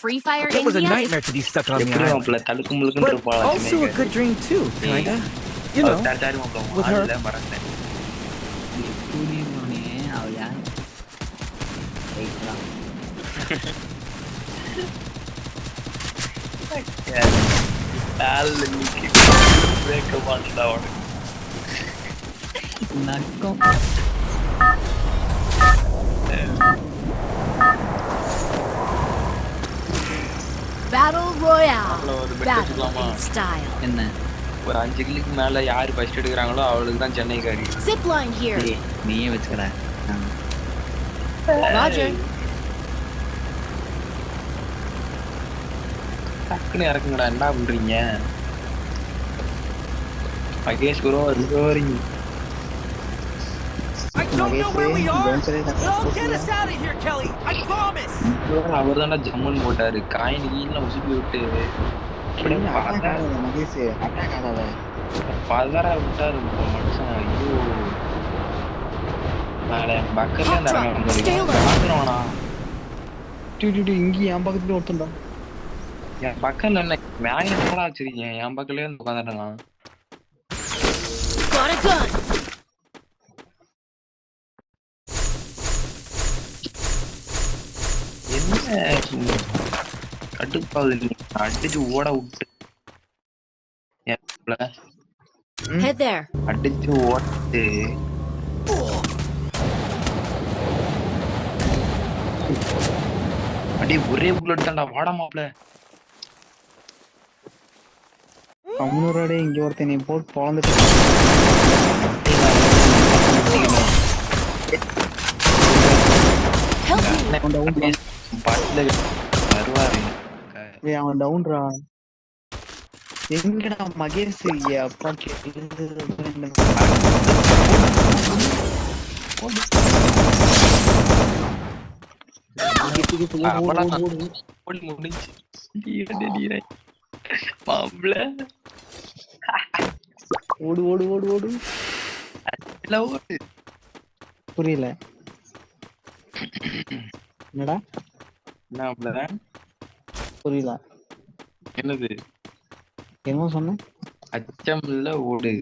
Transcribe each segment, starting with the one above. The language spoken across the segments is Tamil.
Free Fire It was a India is nightmare to be stuck on the எப்படி island, மாப்பிள்ள தடுக்கு முழுக்குன்னு but இருப்பாளா also a good dream too, kinda. You know, sorry மாப்பிள்ள with her. ஆள்ல மறந்தேன் புரியுமானே அவ யார் ரைட்லாம் ஆள்ல நிக்கி பிரேக் பண்ணடா அவனுக்கு நக்கம் Battle Royale. ஒரு பெட் Battle வச்சுக்கலாமா in style. என்ன ஒரு 5 கிளிக்கு மேல யாரு ஃபர்ஸ்ட் எடுக்கறாங்களோ அவளுக்கு தான் சென்னைக்காரி Zipline here. ஏய், நீயே வச்சுக்கடா Roger. டக்குன்னு இறக்குங்கடா என்ன பண்றீங்க Mahesh bro recovering I don't know where we are. Mahesh They'll get us out of here, Kelly. I promise. அவர் தானே ஜம்முன்னு போட்டாரு காயின் கீழ உசுப்பி விட்டு மகேஷ் அட்டாக் ஆகாத பதற விட்டாரு மனுஷன் ஐயோ நாளை பக்கத்துல Hot drop. Stay alert. பாக்குறவனா இங்க என் பக்கத்துல ஒருத்தன்டா என் பக்கத்துல என்ன மேல என்னடா வச்சிருக்கீங்க என் பக்கத்துலயே வந்து உட்காந்துட்டான் Got a gun. என்ன கட்டுப்பாடு அடிச்சு ஓட விட்டு Head there. அடிச்சு ஓட்டு அடி ஒரே புல்லட் தான்டா வாட மாப்ள கம்முனோட இங்க ஒருத்தன் நீ போட்டு பொழந்துட்டு Help me. பட்ல வருவாரு ஏய் அவன் டவுன்ரா எங்கடா மகேஷ் அப்பா ஓடி முடிஞ்சு மாப்ள ஓடு ஓடு ஓடு ஓடு ஓடு புரியல என்னடா என்ன மாப்ள புரியல என்னது என்ன சொன்ன அச்சம் இல்ல ஓடு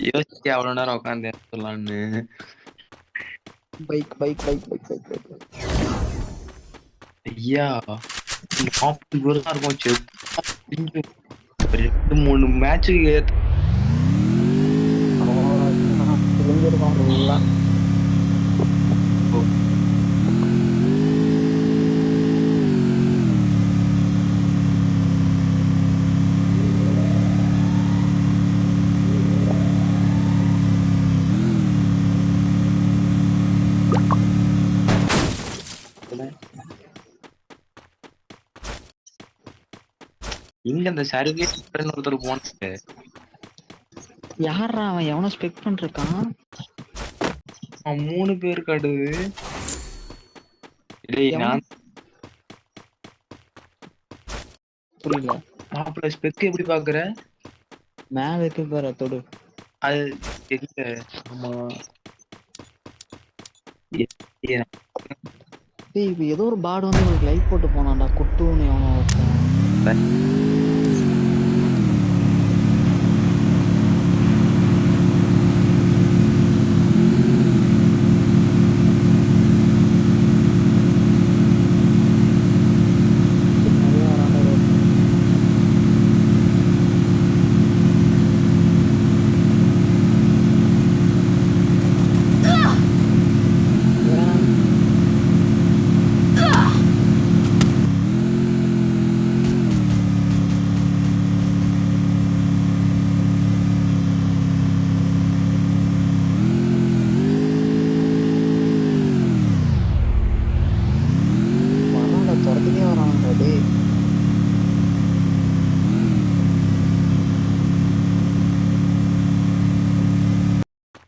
யோசிச்சு அவ்வளவு நேரம் உட்காந்து சொல்லலான்னு bike bike bike bike bike bike ஐயா இவருதான் இருக்கும் 2-3 மேட்சுக்கு இங்க அந்த சர்வீஸ் ஒருத்தர் போன யாரா அவன் எவனோ ஸ்பெக் பண்ணிருக்கான் 3 பேர் கடுது நான் புரியல மாப்பிள்ள ஸ்பெக் எப்படி பாக்குற மேல இருக்கு பாரு தொடு அது எங்க ஆமா டேய் இப்ப ஏதோ ஒரு பாடு வந்து உங்களுக்கு லைக் போட்டு போனான்டா குட்டுன்னு எவனோ ஒருத்தன்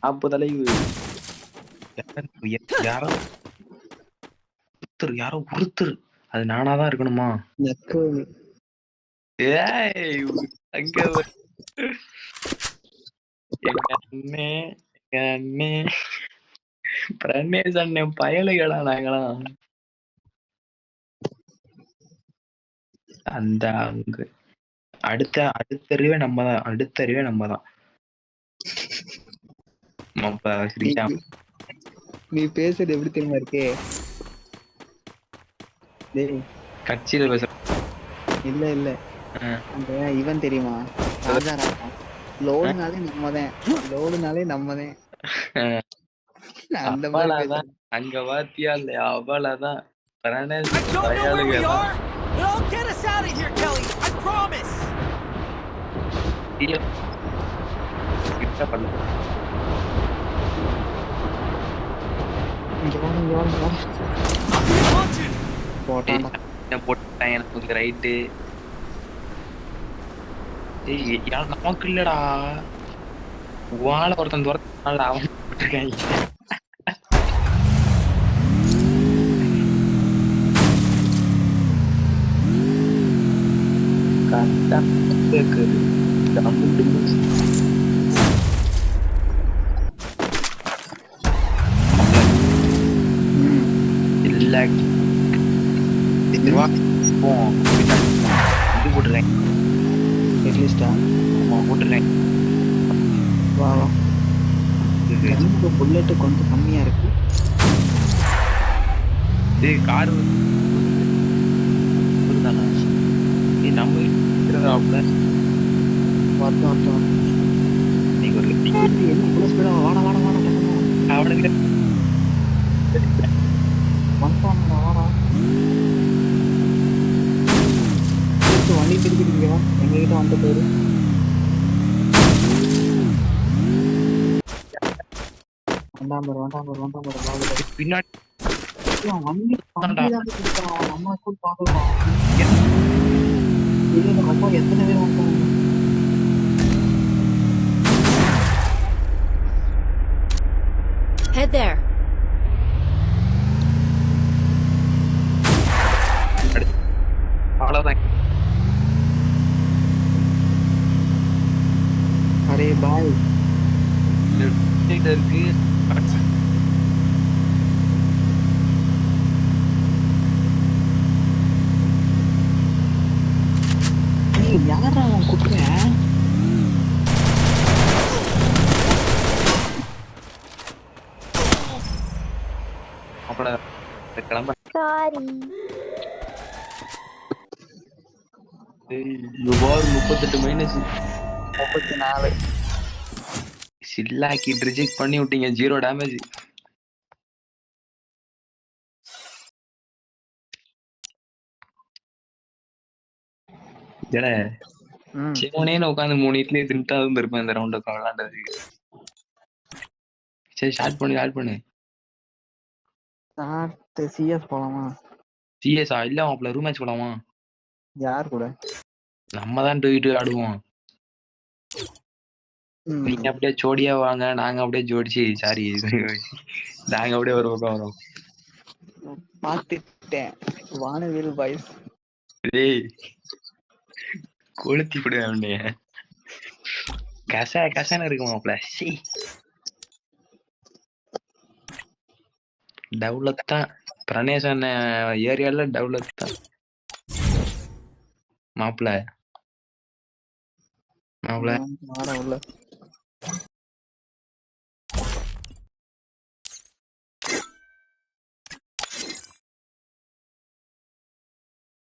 அப்போதலை யாரோ ஒருத்தர் அது நானாதான் இருக்கணுமா ஏய் அங்க எங்க அண்ணே பிரணேஷ் அண்ணன் பயலுகளா நாங்களாம். அந்த அங்க அடுத்த அறிவே நம்ம தான். அடுத்த அறிவே நம்ம தான். ஸ்ரீராம் நீ பேசுறது எப்படி தெரியுமா இருக்கே? டேய் கட்சியில பேசுற. இல்ல இல்ல அந்த இவன் தெரியுமா, ராஜா லோடுனாலே நம்மதான், லோடுனாலே நம்மதான். அந்த மாதிரி அவ்வளவுதான். அங்க வாத்தியா இல்லையா? அவ்வளவுதான். Pranesh I don't know where we பயலுக தான். are, but I'll get us out of here, Kelly. I promise. கிட்ட பண்ணல. இங்க வாங்க, இங்க வாங்க, இங்க வாங்க. I'm being hunted. போட்டான் போட்டேன் எனக்கு ரைட்டு. நமக்கு இல்லடா, வாழ ஒருத்தன் துரத்தால அவன் போட்டிருக்காங்க. கரெக்டா கேக்குது. டம்மு டும்மு. இல்ல இதுவா போவோம். இது போட்டுறேன். அட்லீஸ்டா போட்டுறேன். வா வா. கண்ணுக்கு புல்லட் கொஞ்சம் கம்மியா இருக்கு. கார் நம்ம இருக்கிறாப்ல வரட்டும் வரட்டும். நீங்க ஒரு என்ன இவ்வளவு ஸ்பீடா? வாடா வாடா வாடா டக்குனு. அவனுக்கு வந்துட்டானுடா, வாடா. திருப்பி வண்டி திருப்பி இங்க வா, எங்ககிட்ட வந்துட்டு போயிரு. வேண்டாம் பாரு, வேண்டாம் பாரு, வேண்டாம் பாரு, பாரு. பின்னாடி வண்டி தான் கொடுத்தான், நம்ம கூட பார்க்கலாம். இது ரொம்ப எத்தனை பேர் வந்தாங்க? Head there. அவ்வளவுதான். அரே பாய், இருக்கு. யாரா அவன் கூப்பிடுறேன்? அப்புறம் கிளம்ப. எவ்வாறு 38 மைனஸ் 34. சில்லாக்கி ரிஜெக்ட் பண்ணி விட்டீங்க. 0 டேமேஜ். சிவனேன்னு உட்காந்து 3 இட்லி தின்ட்டா இருந்திருப்பேன் இந்த ரவுண்ட் விளாண்டதுக்கு. சரி ஸ்டார்ட் பண்ணு. சிஎஸ் போலாமா? சிஎஸ்ஆ இல்ல மாப்ள ரூம் மேட்ச் போலாமா? யார் கூட? நம்ம தான் போயிட்டு ஆடுவோம். நீங்க அப்படியே ஜோடியா வாங்க, நாங்க அப்படியே ஜோடிச்சு சாரி நாங்க அப்படியே ஒரு பக்கம் வரோம். பாத்துட்டேன் வானவில் பாய்ஸ். டேய் கொளுத்தி விடுவேன் அவனைய. கசன்னு இருக்கு மாப்ள. சி டவுலத் தான். பிரணேஷ் அண்ணன் ஏரியால டவுலத் தான் மாப்ள. வாடா உள்ள.